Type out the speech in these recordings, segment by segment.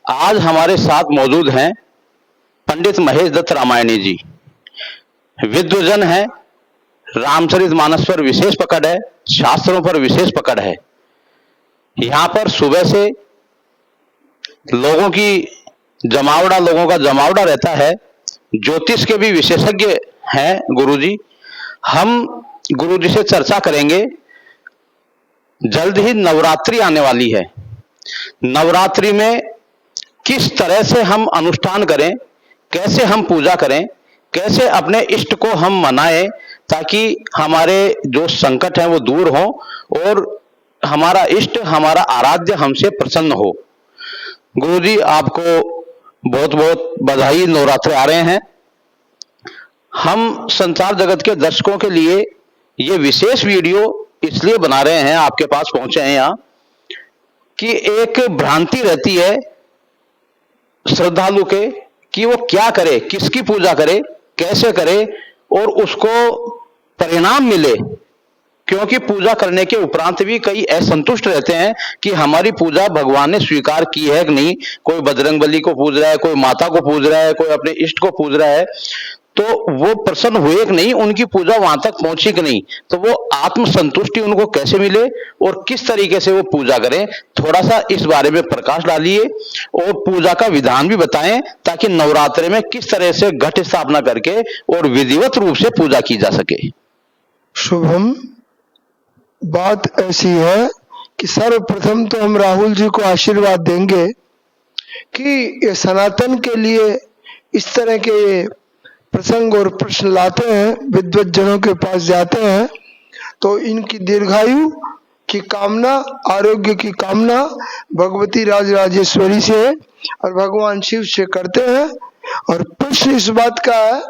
आज हमारे साथ मौजूद हैं पंडित महेश दत्त रामायणी जी। विद्वजन है, रामचरितमानस पर विशेष पकड़ है, शास्त्रों पर विशेष पकड़ है। यहाँ पर सुबह से लोगों का जमावड़ा रहता है। ज्योतिष के भी विशेषज्ञ हैं गुरुजी। हम गुरुजी से चर्चा करेंगे। जल्द ही नवरात्रि आने वाली है। नवरात्रि में किस तरह से हम अनुष्ठान करें, कैसे हम पूजा करें, कैसे अपने इष्ट को हम मनाएं ताकि हमारे जो संकट हैं वो दूर हों और हमारा इष्ट, हमारा आराध्य हमसे प्रसन्न हो। गुरुजी आपको बहुत बहुत बधाई। नवरात्र आ रहे हैं। हम संसार जगत के दर्शकों के लिए ये विशेष वीडियो इसलिए बना रहे हैं, आपके पास पहुंचे हैं यहाँ, कि एक भ्रांति रहती है श्रद्धालु के कि वो क्या करे, किसकी पूजा करे, कैसे करे और उसको परिणाम मिले। क्योंकि पूजा करने के उपरांत भी कई असंतुष्ट रहते हैं कि हमारी पूजा भगवान ने स्वीकार की है कि नहीं। कोई बजरंगबली को पूज रहा है, कोई माता को पूज रहा है, कोई अपने इष्ट को पूज रहा है, तो वो प्रसन्न हुए कि नहीं, उनकी पूजा वहां तक पहुंची कि नहीं, तो वो आत्मसंतुष्टि उनको कैसे मिले और किस तरीके से वो पूजा करें, थोड़ा सा इस बारे में प्रकाश डालिए और पूजा का विधान भी बताएं ताकि नवरात्रि में किस तरह से घट स्थापना करके और विधिवत रूप से पूजा की जा सके। शुभम, बात ऐसी है कि सर्वप्रथम तो हम राहुल जी को आशीर्वाद देंगे कि ये सनातन के लिए इस तरह के प्रसंग और प्रश्न लाते हैं, विद्वज्जनों के पास जाते हैं, तो इनकी दीर्घायु की कामना, आरोग्य की कामना भगवती राजराजेश्वरी से और भगवान शिव से करते हैं। और प्रश्न इस बात का है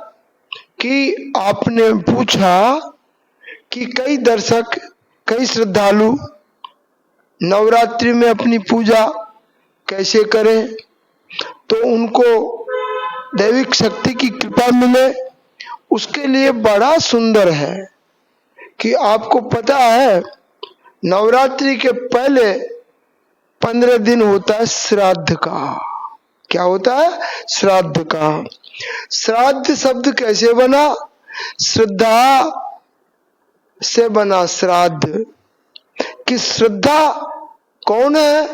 कि आपने पूछा कि कई दर्शक, कई श्रद्धालु नवरात्रि में अपनी पूजा कैसे करें तो उनको दैविक शक्ति की कृपा मिले। उसके लिए बड़ा सुंदर है कि आपको पता है नवरात्रि के पहले 15 दिन होता है श्राद्ध का। क्या होता है? श्राद्ध का। श्राद्ध शब्द कैसे बना? श्रद्धा से बना श्राद्ध। कि श्रद्धा कौन है?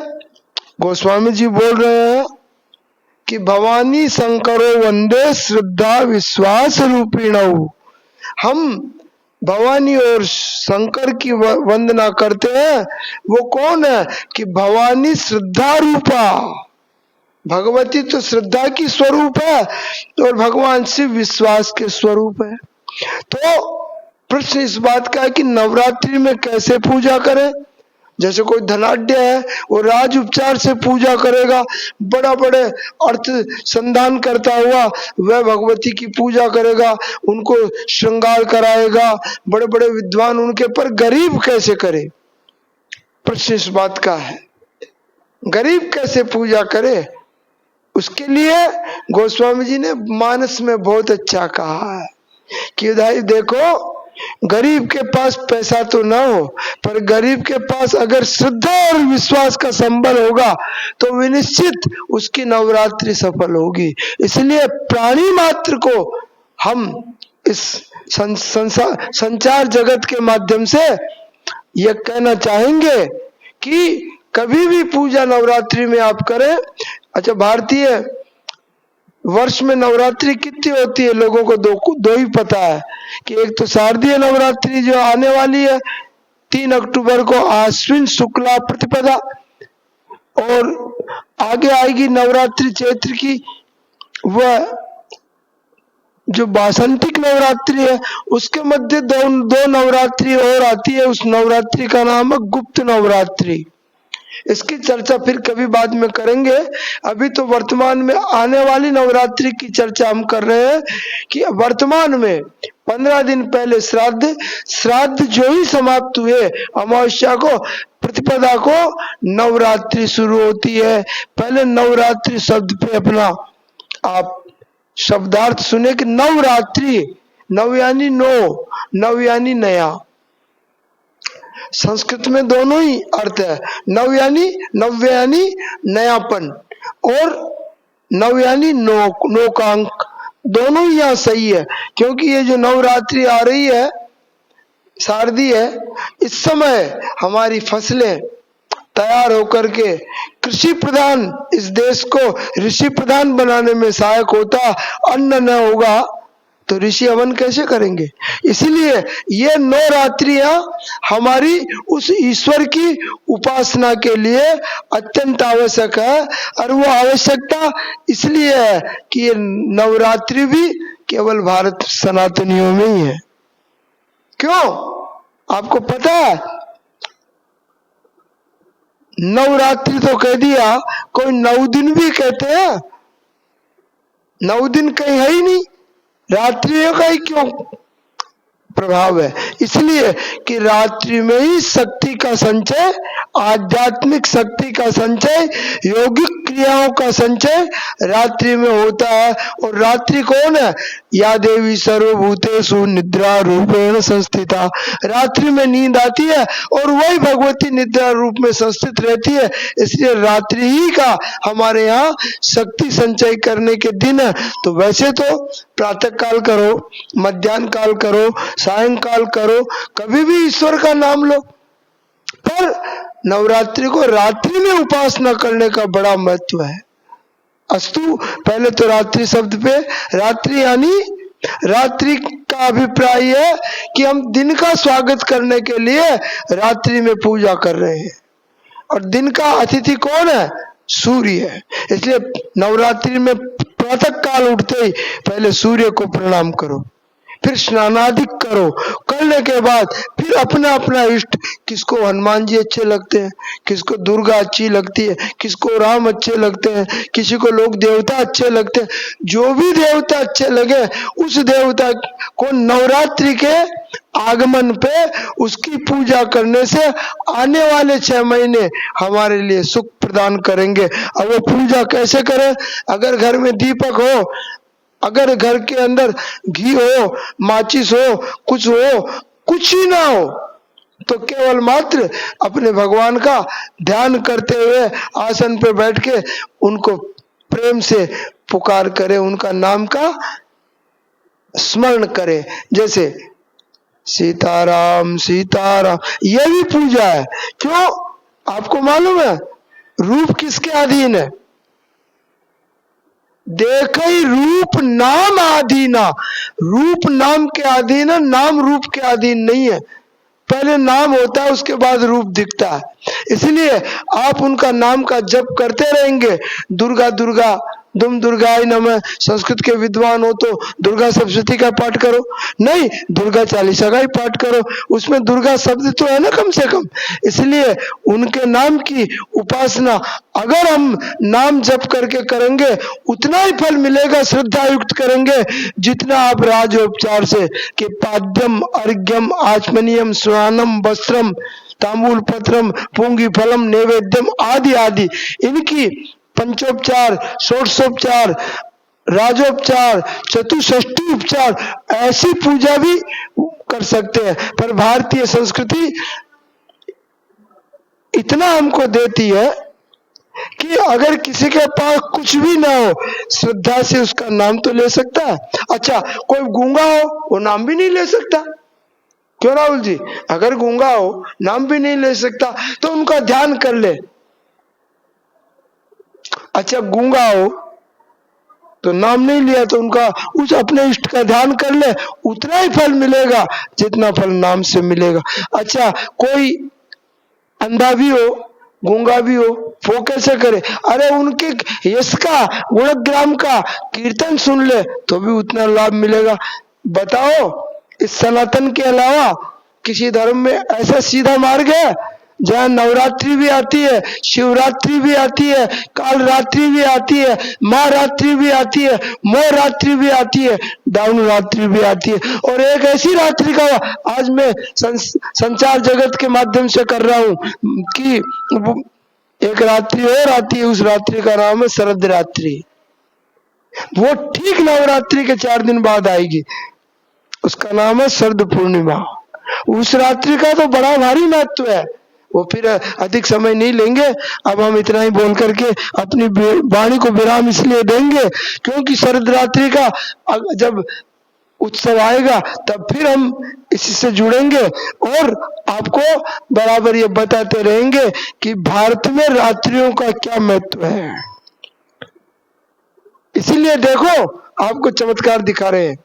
गोस्वामी जी बोल रहे हैं कि भवानी शंकरो वंदे श्रद्धा विश्वास रूपिणौ। हम भवानी और शंकर की वंदना करते हैं। वो कौन है? कि भवानी श्रद्धा रूपा। भगवती तो श्रद्धा की स्वरूप है और भगवान शिव विश्वास के स्वरूप है। तो प्रश्न इस बात का है कि नवरात्रि में कैसे पूजा करें। जैसे कोई धनाढ्य है, वो राज उपचार से पूजा करेगा, बड़ा बड़े अर्थ संधान करता हुआ वह भगवती की पूजा करेगा, उनको श्रृंगार कराएगा, बड़े बड़े विद्वान उनके। पर गरीब कैसे करे? प्रश्न इस बात का है, गरीब कैसे पूजा करे? उसके लिए गोस्वामी जी ने मानस में बहुत अच्छा कहा है कि भाई देखो, गरीब के पास पैसा तो ना हो, पर गरीब के पास अगर श्रद्धा और विश्वास का संबल होगा तो विनिश्चित उसकी नवरात्रि सफल होगी। इसलिए प्राणी मात्र को हम इस संचार जगत के माध्यम से यह कहना चाहेंगे कि कभी भी पूजा नवरात्रि में आप करें। अच्छा, भारतीय वर्ष में नवरात्रि कितनी होती है लोगों को दो ही पता है कि एक तो शारदीय नवरात्रि जो आने वाली है 3 अक्टूबर को, आश्विन शुक्ला प्रतिपदा, और आगे आएगी नवरात्रि चैत्र की, वह जो बासंतिक नवरात्रि है। उसके मध्य दो नवरात्रि और आती है। उस नवरात्रि का नाम है गुप्त नवरात्रि। इसकी चर्चा फिर कभी बाद में करेंगे। अभी तो वर्तमान में आने वाली नवरात्रि की चर्चा हम कर रहे हैं कि वर्तमान में 15 दिन पहले श्राद्ध जो ही समाप्त हुए, अमावस्या को, प्रतिपदा को नवरात्रि शुरू होती है। पहले नवरात्रि शब्द पे अपना आप शब्दार्थ सुने कि नवरात्रि, नव यानी नो, नव यानी नया। संस्कृत में दोनों ही अर्थ है। नव यानी, नव्य यानी नयापन, और नव यानी नौ, 9 का अंक, दोनों ही यहाँ सही है। क्योंकि ये जो नवरात्रि आ रही है, शारदीय है, इस समय हमारी फसलें तैयार होकर के कृषि प्रधान इस देश को ऋषि प्रधान बनाने में सहायक होता। अन्न न होगा तो ऋषि हवन कैसे करेंगे? इसलिए ये 9 रात्रियां हमारी उस ईश्वर की उपासना के लिए अत्यंत आवश्यक है। और वो आवश्यकता इसलिए है कि ये नवरात्रि भी केवल भारत सनातनियों में ही है। क्यों? आपको पता है, नवरात्रि तो कह दिया, कोई 9 दिन भी कहते हैं। 9 दिन कहीं है ही नहीं, रात्रियों का ही क्यों प्रभाव है? इसलिए कि रात्रि में ही शक्ति का संचय, आध्यात्मिक शक्ति का संचय, योगिक क्रियाओं का संचय रात्रि में होता है। और रात्रि कौन है? या देवी सर्वभूतेषु निद्रा रूपेण संस्थिता। रात्रि में नींद आती है और वही भगवती निद्रा रूप में संस्थित रहती है। इसलिए रात्रि ही का हमारे यहाँ शक्ति संचय करने के दिन है। तो वैसे तो प्रातः काल करो, मध्याह्न काल करो, सायंकाल करो, कभी भी ईश्वर का नाम लो, पर नवरात्रि को रात्रि में उपासना करने का बड़ा महत्व है। अस्तु, पहले तो रात्रि शब्द पे, रात्रि यानी रात्रि का अभिप्राय है कि हम दिन का स्वागत करने के लिए रात्रि में पूजा कर रहे हैं। और दिन का अतिथि कौन है? सूर्य है। इसलिए नवरात्रि में प्रातः काल उठते ही पहले सूर्य को प्रणाम करो, फिर स्नानादिक करो, करने के बाद फिर अपना अपना इष्ट, किसको हनुमान जी अच्छे लगते हैं, किसको दुर्गा अच्छी लगती है, किसको राम अच्छे लगते हैं, किसी को लोग देवता अच्छे लगते हैं। जो भी देवता अच्छे लगे उस देवता को नवरात्रि के आगमन पे उसकी पूजा करने से आने वाले 6 महीने हमारे लिए सुख प्रदान करेंगे। अब वो पूजा कैसे करें? अगर घर में दीपक हो, अगर घर के अंदर घी हो, माचिस हो, कुछ ही ना हो, तो केवल मात्र अपने भगवान का ध्यान करते हुए आसन पर बैठ के उनको प्रेम से पुकार करें, उनका नाम का स्मरण करें। जैसे सीताराम सीताराम, यह भी पूजा है। क्यों? आपको मालूम है रूप किसके अधीन है? देखई रूप नाम आधीना। रूप नाम के अधीन है, नाम रूप के अधीन नहीं है। पहले नाम होता है, उसके बाद रूप दिखता है। इसलिए आप उनका नाम का जप करते रहेंगे। दुर्गा दुर्गा दुम दुर्गाय नमः। संस्कृत के विद्वान हो तो दुर्गा सप्तशती का पाठ करो, नहीं दुर्गा चालीसा का ही पाठ करो, उसमें दुर्गा शब्द तो है ना कम से कम। इसलिए उनके नाम की उपासना अगर हम नाम जप करके करेंगे उतना ही फल मिलेगा, श्रद्धा युक्त करेंगे जितना आप राजोपचार से कि पाद्यम अर्घ्यम आचमनियम स्नानम वस्त्रम तांबूल पत्रम पुंगी फलम नैवेद्यम आदि आदि, इनकी पंचोपचार, षोडशोपचार, राजोपचार, चतुष्षष्ठी उपचार, ऐसी पूजा भी कर सकते हैं। पर भारतीय संस्कृति इतना हमको देती है कि अगर किसी के पास कुछ भी ना हो, श्रद्धा से उसका नाम तो ले सकता है। अच्छा, कोई गूंगा हो, वो नाम भी नहीं ले सकता। क्यों राहुल जी? अगर गूंगा हो, नाम भी नहीं ले सकता, तो उनका ध्यान कर ले। अच्छा, गूंगा हो तो नाम नहीं लिया तो उनका उस अपने इष्ट का ध्यान कर ले, उतना ही फल मिलेगा जितना फल नाम से मिलेगा। अच्छा, कोई अंधा भी हो, गूंगा भी हो, वो कैसे करे? अरे उनके यश का, गुणग्राम का कीर्तन सुन ले तो भी उतना लाभ मिलेगा। बताओ, इस सनातन के अलावा किसी धर्म में ऐसा सीधा मार्ग है जहाँ नवरात्रि भी आती है, शिवरात्रि भी आती है, काल रात्रि भी आती है, महारात्रि भी आती है, मोह रात्रि भी आती है, दाउन रात्रि भी आती है। और एक ऐसी रात्रि का आज मैं संचार जगत के माध्यम से कर रहा हूँ कि एक रात्रि और आती है, उस रात्रि का नाम है शरद रात्रि। वो ठीक नवरात्रि के 4 दिन बाद आएगी, उसका नाम है शरद पूर्णिमा। उस रात्रि का तो बड़ा भारी महत्व है। वो फिर अधिक समय नहीं लेंगे। अब हम इतना ही बोल करके अपनी वाणी को विराम इसलिए देंगे क्योंकि शरद रात्रि का जब उत्सव आएगा तब फिर हम इसी से जुड़ेंगे और आपको बराबर ये बताते रहेंगे कि भारत में रात्रियों का क्या महत्व है। इसीलिए देखो आपको चमत्कार दिखा रहे हैं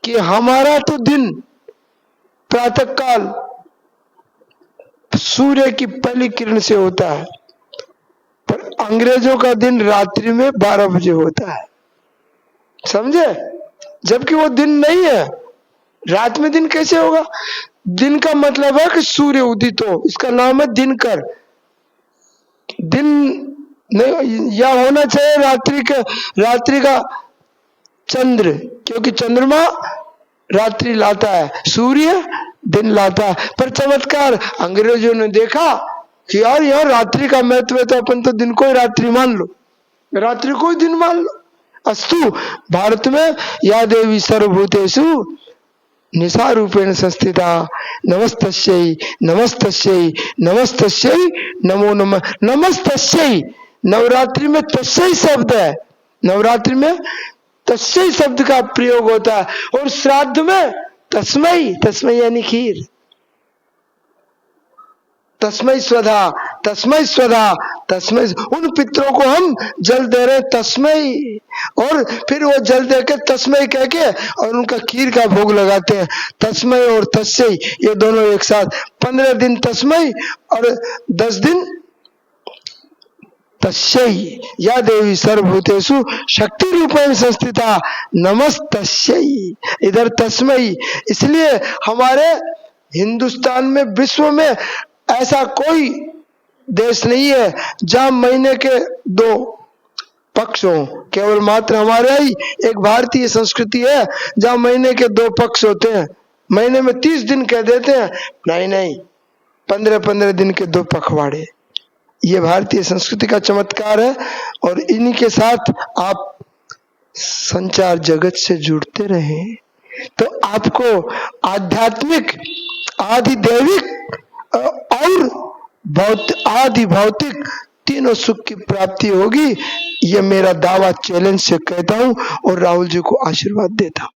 कि हमारा तो दिन प्रातः काल सूर्य की पहली किरण से होता है, पर अंग्रेजों का दिन रात्रि में 12 बजे होता है, समझे? जबकि वो दिन नहीं है। रात में दिन कैसे होगा? दिन का मतलब है कि सूर्य उदित हो, इसका नाम है दिनकर। दिन नहीं या होना चाहिए रात्रि का चंद्र, क्योंकि चंद्रमा रात्रि लाता है, सूर्य दिन लाता है। पर चमत्कार अंग्रेजों ने देखा कि यार यहाँ रात्रि का महत्व है, तो अपन तो दिन को ही रात्रि मान लो, रात्रि को ही दिन मान लो। अस्तु भारत में या देवी सर्वभूतेषु निशा रूपेण संस्थिता नमस्तस्यै नमस्तस्यै नमस्तस्यै नमो नमः। नमस्तस्यै, नवरात्रि में तस्यै शब्द है, नवरात्रि में तस्यै शब्द का प्रयोग होता है, और श्राद्ध में तस्मै, तस्मै यानी खीर, तस्मै स्वधा, तस्मै स्वधा, तस्मै। उन पितरों को हम जल दे रहे तस्मै, और फिर वो जल दे के तस्मै कह के और उनका खीर का भोग लगाते हैं। तस्मै और तस्मै ये दोनों एक साथ। 15 दिन तस्मै और 10 दिन तस्यै। या देवी सर्वभूतेषु शक्ति रूपेण संस्थिता नमस्तस्यै। इधर तस्मै, इसलिए हमारे हिंदुस्तान में, विश्व में ऐसा कोई देश नहीं है जहां महीने के 2 पक्ष हो। केवल मात्र हमारे ही एक भारतीय संस्कृति है जहां महीने के 2 पक्ष होते हैं। महीने में 30 दिन कह देते हैं, नहीं 15-15 दिन के 2 पखवाड़े। ये भारतीय संस्कृति का चमत्कार है, और इन्हीं के साथ आप संचार जगत से जुड़ते रहें तो आपको आध्यात्मिक, आधिदैविक और आदि भौतिक तीनों सुख की प्राप्ति होगी। ये मेरा दावा चैलेंज से कहता हूं और राहुल जी को आशीर्वाद देता हूं।